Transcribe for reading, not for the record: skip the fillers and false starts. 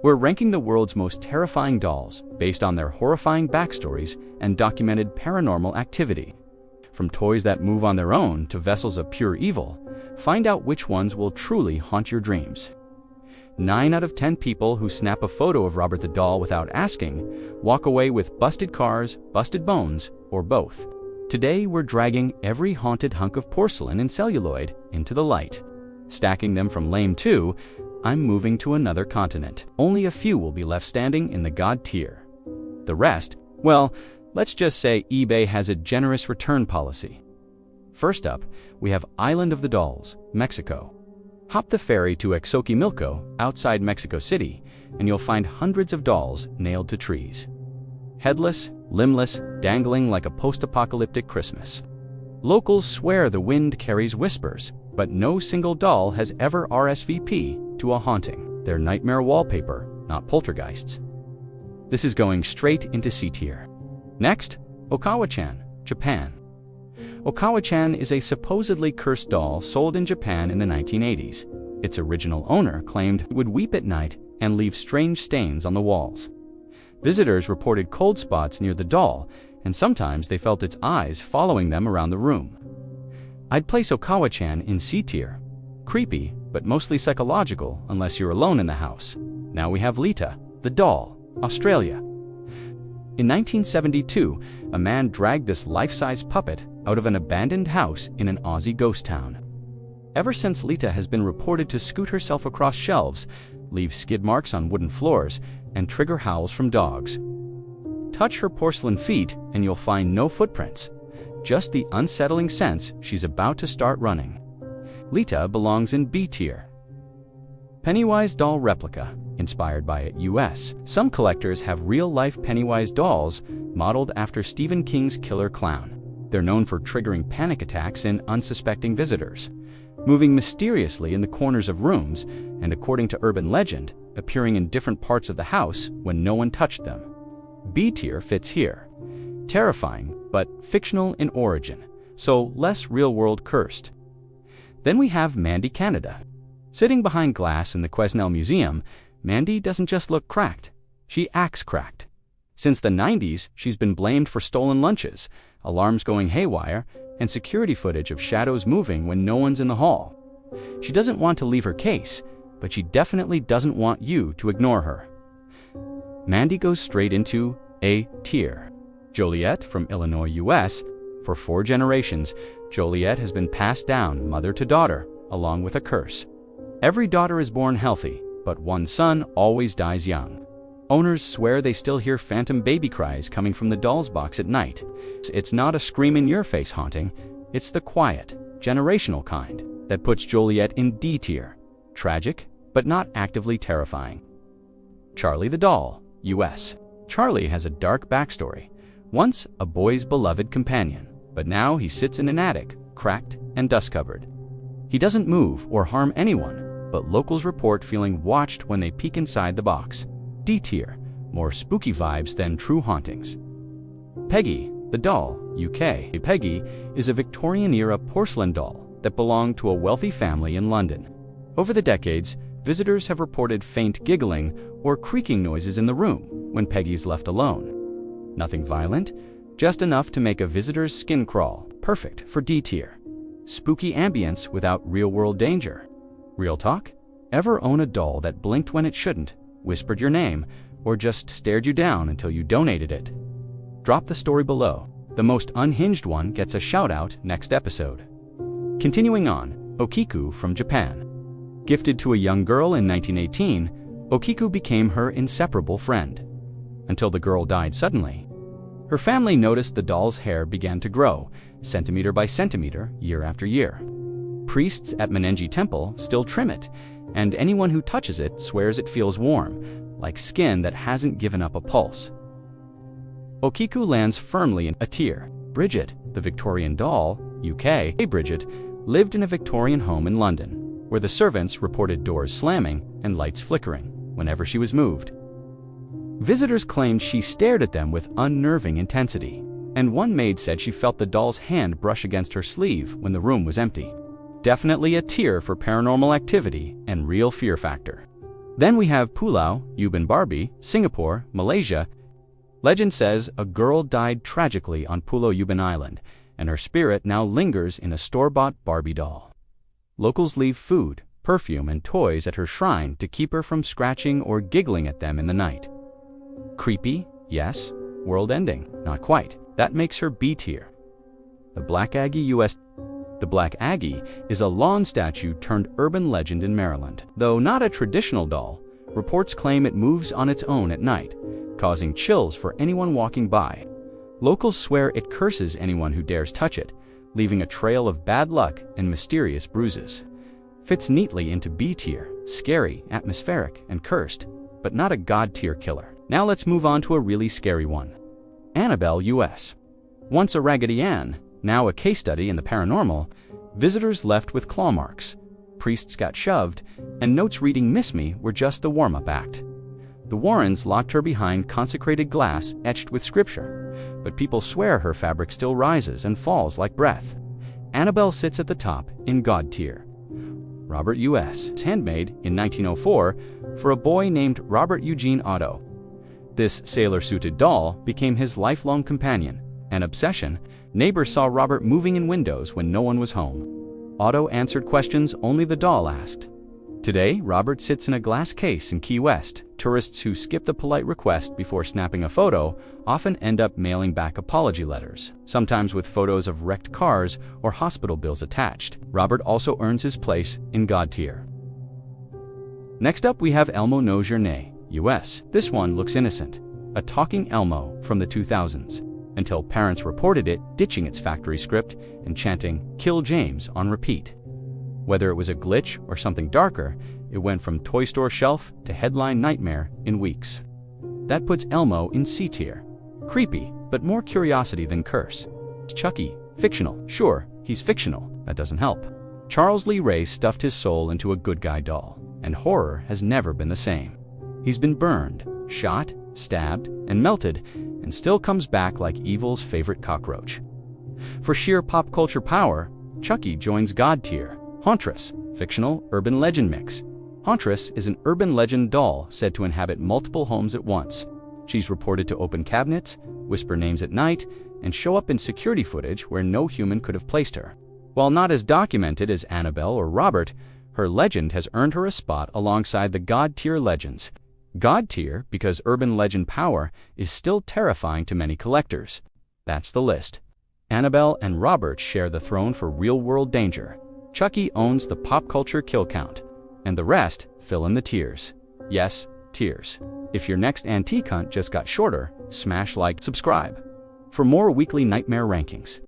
We're ranking the world's most terrifying dolls based on their horrifying backstories and documented paranormal activity. From toys that move on their own to vessels of pure evil, find out which ones will truly haunt your dreams. 9 out of 10 people who snap a photo of Robert the Doll without asking walk away with busted cars, busted bones, or both. Today we're dragging every haunted hunk of porcelain and celluloid into the light. Stacking them from lame to, I'm moving to another continent. Only a few will be left standing in the God tier. The rest, well, let's just say eBay has a generous return policy. First up, we have Island of the Dolls, Mexico. Hop the ferry to Xochimilco, outside Mexico City, and you'll find hundreds of dolls nailed to trees. Headless, limbless, dangling like a post-apocalyptic Christmas. Locals swear the wind carries whispers, but no single doll has ever RSVP to a haunting. They're nightmare wallpaper, not poltergeists. This is going straight into C tier. Next, Okawa-chan, Japan. Okawa-chan is a supposedly cursed doll sold in Japan in the 1980s. Its original owner claimed it would weep at night and leave strange stains on the walls. Visitors reported cold spots near the doll, and sometimes they felt its eyes following them around the room. I'd place Okawa-chan in C tier. Creepy, but mostly psychological unless you're alone in the house. Now we have Letta the Doll, Australia. In 1972, a man dragged this life-size puppet out of an abandoned house in an Aussie ghost town. Ever since, Letta has been reported to scoot herself across shelves, leave skid marks on wooden floors, and trigger howls from dogs. Touch her porcelain feet and you'll find no footprints, just the unsettling sense she's about to start running. Letta belongs in B tier. Pennywise Doll Replica, inspired by it, US. Some collectors have real-life Pennywise dolls modeled after Stephen King's killer clown. They're known for triggering panic attacks in unsuspecting visitors, moving mysteriously in the corners of rooms, and according to urban legend, appearing in different parts of the house when no one touched them. B tier fits here. Terrifying, but fictional in origin, so less real-world cursed. Then we have Mandy, Canada. Sitting behind glass in the Quesnel Museum, Mandy doesn't just look cracked, she acts cracked. Since the 90s, she's been blamed for stolen lunches, alarms going haywire, and security footage of shadows moving when no one's in the hall. She doesn't want to leave her case, but she definitely doesn't want you to ignore her. Mandy goes straight into A tier. Joliet from Illinois, US. For 4 generations, Joliet has been passed down mother to daughter, along with a curse. Every daughter is born healthy, but one son always dies young. Owners swear they still hear phantom baby cries coming from the doll's box at night. It's not a scream-in-your-face haunting, it's the quiet, generational kind that puts Joliet in D tier. Tragic, but not actively terrifying. Charlie the Doll, US. Charlie has a dark backstory. Once a boy's beloved companion, but now he sits in an attic, cracked and dust-covered. He doesn't move or harm anyone, but locals report feeling watched when they peek inside the box. D tier, more spooky vibes than true hauntings. Peggy the Doll, UK. Peggy is a Victorian-era porcelain doll that belonged to a wealthy family in London. Over the decades, visitors have reported faint giggling or creaking noises in the room when Peggy's left alone. Nothing violent, just enough to make a visitor's skin crawl. Perfect for D tier. Spooky ambience without real-world danger. Real talk? Ever own a doll that blinked when it shouldn't, whispered your name, or just stared you down until you donated it? Drop the story below. The most unhinged one gets a shout-out next episode. Continuing on, Okiku from Japan. Gifted to a young girl in 1918, Okiku became her inseparable friend. Until the girl died suddenly. Her family noticed the doll's hair began to grow, centimeter by centimeter, year after year. Priests at Manenji Temple still trim it, and anyone who touches it swears it feels warm, like skin that hasn't given up a pulse. Okiku lands firmly in A tier. Bridgette, the Victorian Doll, UK. Bridgette lived in a Victorian home in London, where the servants reported doors slamming and lights flickering whenever she was moved. Visitors claimed she stared at them with unnerving intensity, and one maid said she felt the doll's hand brush against her sleeve when the room was empty. Definitely a tier for paranormal activity and real fear factor. Then we have Pulau, Ubin, Barbie, Singapore, Malaysia. Legend says a girl died tragically on Pulau Ubin Island, and her spirit now lingers in a store-bought Barbie doll. Locals leave food, perfume, and toys at her shrine to keep her from scratching or giggling at them in the night. Creepy? Yes. World-ending? Not quite. That makes her B tier. The Black Aggie U.S. The Black Aggie is a lawn statue turned urban legend in Maryland. Though not a traditional doll, reports claim it moves on its own at night, causing chills for anyone walking by. Locals swear it curses anyone who dares touch it, leaving a trail of bad luck and mysterious bruises. Fits neatly into B tier, scary, atmospheric, and cursed, but not a God tier killer. Now let's move on to a really scary one. Annabelle U.S. Once a Raggedy Ann, now a case study in the paranormal, visitors left with claw marks, priests got shoved, and notes reading "Miss Me" were just the warm-up act. The Warrens locked her behind consecrated glass etched with scripture, but people swear her fabric still rises and falls like breath. Annabelle sits at the top in God tier. Robert U.S. It's handmade in 1904 for a boy named Robert Eugene Otto. This sailor-suited doll became his lifelong companion, an obsession. Neighbors saw Robert moving in windows when no one was home. Otto answered questions only the doll asked. Today, Robert sits in a glass case in Key West. Tourists who skip the polite request before snapping a photo often end up mailing back apology letters, sometimes with photos of wrecked cars or hospital bills attached. Robert also earns his place in God tier. Next up, we have Elmo Knows Your Name, US. This one looks innocent, a talking Elmo from the 2000s. Until parents reported it ditching its factory script and chanting "Kill James" on repeat. Whether it was a glitch or something darker, it went from toy store shelf to headline nightmare in weeks. That puts Elmo in C tier. Creepy, but more curiosity than curse. Chucky, fictional. Sure, he's fictional. That doesn't help. Charles Lee Ray stuffed his soul into a good guy doll, and horror has never been the same. He's been burned, shot, stabbed, and melted, and still comes back like evil's favorite cockroach. For sheer pop culture power, Chucky joins God tier. Hauntress, fictional urban legend mix. Hauntress is an urban legend doll said to inhabit multiple homes at once. She's reported to open cabinets, whisper names at night, and show up in security footage where no human could have placed her. While not as documented as Annabelle or Robert, her legend has earned her a spot alongside the God tier legends. God tier because urban legend power is still terrifying to many collectors. That's the list. Annabelle and Robert share the throne for real-world danger. Chucky owns the pop culture kill count, and the rest fill in the tiers. Yes, tiers. If your next antique hunt just got shorter, smash like, subscribe for more weekly nightmare rankings.